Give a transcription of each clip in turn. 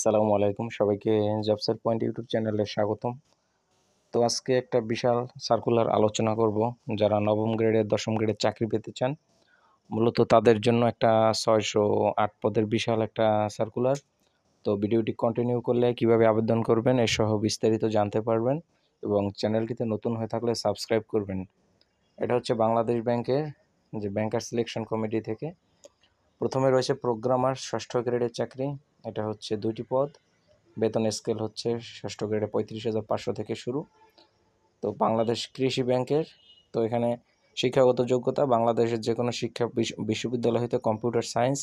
আসসালামু আলাইকুম, সবাইকে জবসেট পয়েন্ট ইউটিউব চ্যানেলে স্বাগতম। তো আজকে একটা বিশাল সার্কুলার আলোচনা করব। যারা নবম গ্রেডের 10ম গ্রেডের চাকরি পেতে চান, মূলত তাদের জন্য একটা 608 পদের বিশাল একটা সার্কুলার। তো ভিডিওটি কন্টিনিউ করলে কিভাবে আবেদন করবেন এসহ বিস্তারিত জানতে পারবেন, এবং চ্যানেলটিতে নতুন হয়ে থাকলে সাবস্ক্রাইব করবেন। এটা হচ্ছে বাংলাদেশ ব্যাংকের যে ব্যাংকার সিলেকশন কমিটি থেকে। প্রথমে রয়েছে প্রোগ্রামার 6ষ্ঠ গ্রেডের চাকরি। এটা হচ্ছে 2টি পদ। বেতন স্কেল হচ্ছে 6ষ্ঠ গ্রেডে 35,500 থেকে শুরু। তো বাংলাদেশ কৃষি ব্যাংকের, তো এখানে শিক্ষাগত যোগ্যতা বাংলাদেশের যে কোনো শিক্ষা বিশ্ববিদ্যালয় হতে computer science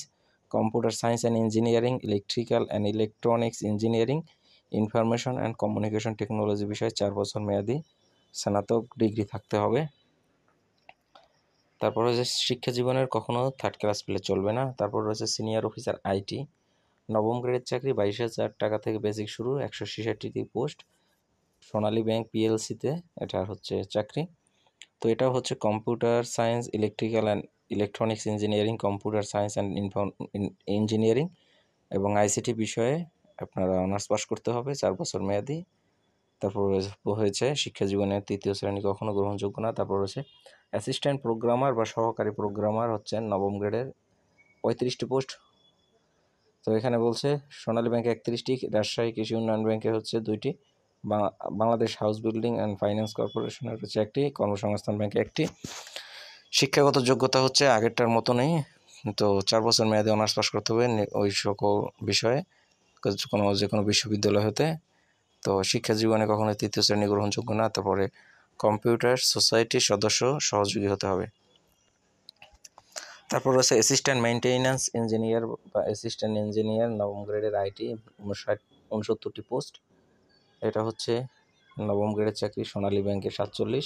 and engineering, electrical and electronics engineering, information and communication technology বিষয়ে 4 বছর মেয়াদি স্নাতক ডিগ্রি থাকতে হবে। তারপর রয়েছে শিক্ষা জীবনের কখনো 3rd ক্লাস পেলে চলবে না। তারপর রয়েছে সিনিয়র অফিসার আইটি, নবম গ্রেডের চাকরি, 22,000 টাকা থেকে বেসিক শুরু, 166টি পোস্ট, সোনালী ব্যাংক পিএলসিতে এটা হচ্ছে চাকরি। তো এটাও হচ্ছে computer science, electrical and electronics engineering, computer science and engineering এবং আইসিটি বিষয়ে আপনারা অনার্স পাস করতে হবে, 4 বছর মেয়াদি। তারপর হয়েছে শিক্ষা জীবনের 3য় শ্রেণী কখনো গ্রহণযোগ্য না। তারপর রয়েছে অ্যাসিস্ট্যান্ট প্রোগ্রামার বা সহকারী প্রোগ্রামার, হচ্ছেন নবম গ্রেডের 35টি পোস্ট। তো এখানে বলছে সোনালী ব্যাংকে 31টি, রাজশাহী কৃষি উন্নয়ন ব্যাংকে হচ্ছে 2টি, Bangladesh house building and finance কর্পোরেশনের হচ্ছে 1টি, কর্মসংস্থান ব্যাংকে 1টি। শিক্ষাগত যোগ্যতা হচ্ছে আগেরটার মতনই, তো 4 বছর মেয়াদে অনার্স পাস করতে হবে ওই সকল বিষয়ে যে কোনো বিশ্ববিদ্যালয় হতে। তো শিক্ষা জীবনে কখনো 3য় শ্রেণী গ্রহণযোগ্য না। তারপরে কম্পিউটার সোসাইটির সদস্য সহযোগী হতে হবে। তারপর রয়েছে অ্যাসিস্ট্যান্ট মেইনটেন্যান্স ইঞ্জিনিয়ার বা অ্যাসিস্ট্যান্ট ইঞ্জিনিয়ার, নবম গ্রেডের আইটি, 69টি পোস্ট। এটা হচ্ছে নবম গ্রেডের চাকরি, সোনালী ব্যাংকে 47,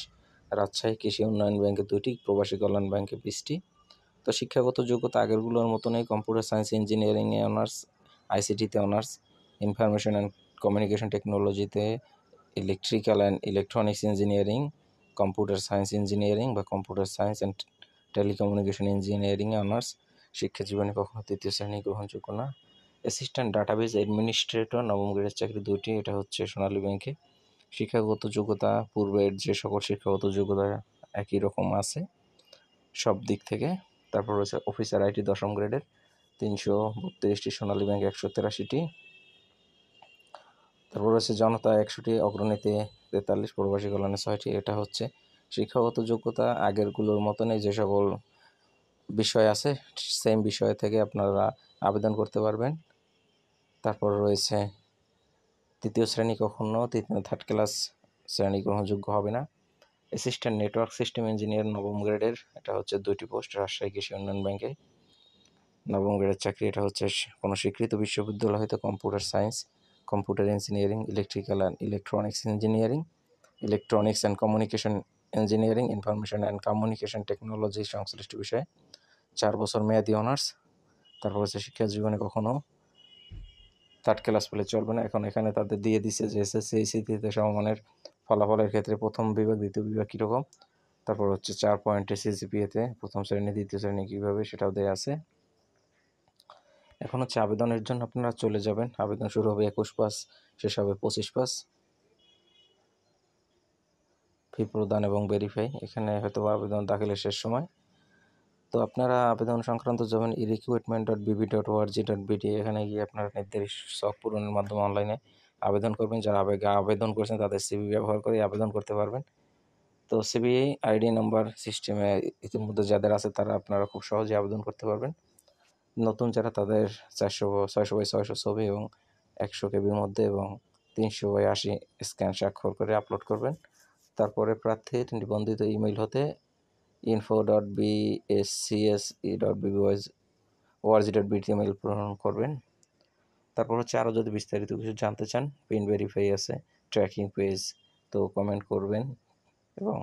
রাজশাহী কৃষি উন্নয়ন ব্যাংকে 2টি, প্রবাসী কল্যাণ ব্যাংকে 20টি। তো শিক্ষাগত যোগ্যতা আগেরগুলোর মতনই, কম্পিউটার সায়েন্স ইঞ্জিনিয়ারিংয়ে অনার্স, আইসিটিতে অনার্স, ইনফরমেশন অ্যান্ড কমিউনিকেশন টেকনোলজিতে electrical and electronics engineering, computer science engineering বা কম্পিউটার সায়েন্স অ্যান্ড টেলিকমিউনিকেশন ইঞ্জিনিয়ারিংয়ে অনার্স। শিক্ষা জীবনে কখনো 3য় শ্রেণী গ্রহণযোগ্য না। অ্যাসিস্ট্যান্ট ডাটাবেজ অ্যাডমিনিস্ট্রেটর, নবম গ্রেডের চাকরি 2টি, এটা হচ্ছে সোনালী ব্যাংকে। শিক্ষাগত যোগ্যতা পূর্বের যে সকল শিক্ষাগত যোগ্যতা একই রকম আছে সব দিক থেকে। তারপর রয়েছে অফিসার আইটি 10ম গ্রেডের, 332টি, সোনালী ব্যাংক 183টি। তারপর রয়েছে জনতা 100টি, অগ্রণীতে 43, প্রবাসী কল্যাণে 6টি। এটা হচ্ছে শিক্ষাগত যোগ্যতা আগেরগুলোর মতনই, যে সকল বিষয় আছে সেম বিষয় থেকে আপনারা আবেদন করতে পারবেন। তারপর রয়েছে 3য় শ্রেণী কখনো 3rd ক্লাস শ্রেণী গ্রহণযোগ্য হবে না। অ্যাসিস্ট্যান্ট নেটওয়ার্ক সিস্টেম ইঞ্জিনিয়ার, নবম গ্রেডের, এটা হচ্ছে 2টি পোস্ট, রাজশাহী কৃষি উন্নয়ন ব্যাংকে, নবম গ্রেডের চাকরি। এটা হচ্ছে কোনো স্বীকৃত বিশ্ববিদ্যালয় হয়তো computer science, computer engineering, electrical and electronics engineering, electronics and communication engineering, information and communication technology সংশ্লিষ্ট বিষয়ে 4 বছর মেয়াদি অনার্স। তারপর হচ্ছে শিক্ষা জীবনে কখনো 3rd ক্লাস পেলে চলবে না। এখন এখানে তাদের দিয়ে দিচ্ছে যে এসএসসি এইচএসসিতে সমমানের ফলাফলের ক্ষেত্রে প্রথম বিভাগ দ্বিতীয় বিভাগ কীরকম, তারপর হচ্ছে 4 পয়েন্টের সিজিপিএতে প্রথম শ্রেণী দ্বিতীয় শ্রেণী কীভাবে সেটাও দেওয়া আছে। এখন হচ্ছে আবেদনের জন্য আপনারা চলে যাবেন। আবেদন শুরু হবে 21 পাস, শেষ হবে 25 পাস। ফি প্রদান এবং ভেরিফাই, এখানে হয়তো আবেদন দাখিলের শেষ সময়। তো আপনারা আবেদন সংক্রান্ত যাবেন recruitment.bb.org.bd, এখানে গিয়ে আপনারা নির্দিষ্ট শখ পূরণের মাধ্যমে অনলাইনে আবেদন করবেন। যারা আবেদন করেছেন তাদের সিভি ব্যবহার করে আবেদন করতে পারবেন। তো সিভি আইডি নাম্বার সিস্টেমে ইতিমধ্যে যাদের আছে তারা আপনারা খুব সহজে আবেদন করতে পারবেন। নতুন যারা তাদের 600x600 ছবি এবং 100 কেবির মধ্যে এবং 300x80 স্ক্যান স্বাক্ষর করে আপলোড করবেন। তারপরে প্রার্থীর নিবন্ধিত ইমেইল হতে info.bscs.bbyorg.bd ইমেইল প্রেরণ করবেন। তারপর হচ্ছে আরও যদি বিস্তারিত কিছু জানতে চান, পিন ভেরিফাই আছে, ট্র্যাকিং পেজ, তো কমেন্ট করবেন। এবং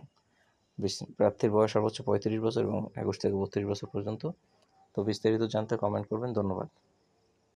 প্রার্থীর বয়স সর্বোচ্চ 35 বছর এবং 21 থেকে 32 বছর পর্যন্ত। তো বিস্তারিত জানতে কমেন্ট করবেন। ধন্যবাদ।